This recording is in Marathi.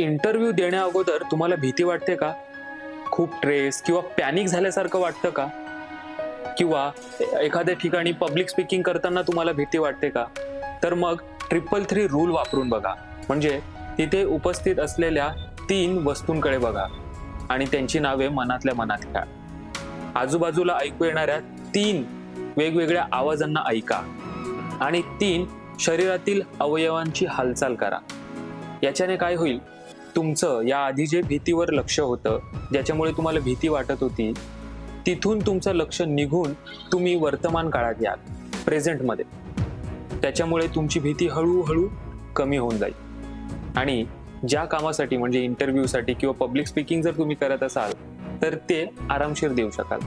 इंटरव्ह्यू देण्या अगोदर तुम्हाला भीती वाटते का? खूप स्ट्रेस किंवा पॅनिक झाल्यासारखं वाटतं का? किंवा एखाद्या ठिकाणी पब्लिक स्पीकिंग करताना तुम्हाला भीती वाटते का? तर मग 333 रूल वापरून बघा. म्हणजे तिथे उपस्थित असलेल्या 3 वस्तूंकडे बघा आणि त्यांची नावे मनातल्या मनात घ्या. आजूबाजूला ऐकू येणाऱ्या 3 वेगवेगळ्या आवाजांना ऐका आणि 3 शरीरातील अवयवांची हालचाल करा. याच्याने काय होईल, तुमचं या आधी जे भीतीवर लक्ष होतं, ज्याच्यामुळे तुम्हाला भीती वाटत होती, तिथून तुमचं लक्ष निघून तुम्ही वर्तमान काळात याल, प्रेझेंटमध्ये. त्याच्यामुळे तुमची भीती हळूहळू कमी होऊन जाईल आणि ज्या कामासाठी म्हणजे इंटरव्ह्यूसाठी किंवा पब्लिक स्पीकिंग जर तुम्ही करत असाल तर ते आरामशीर देऊ शकाल.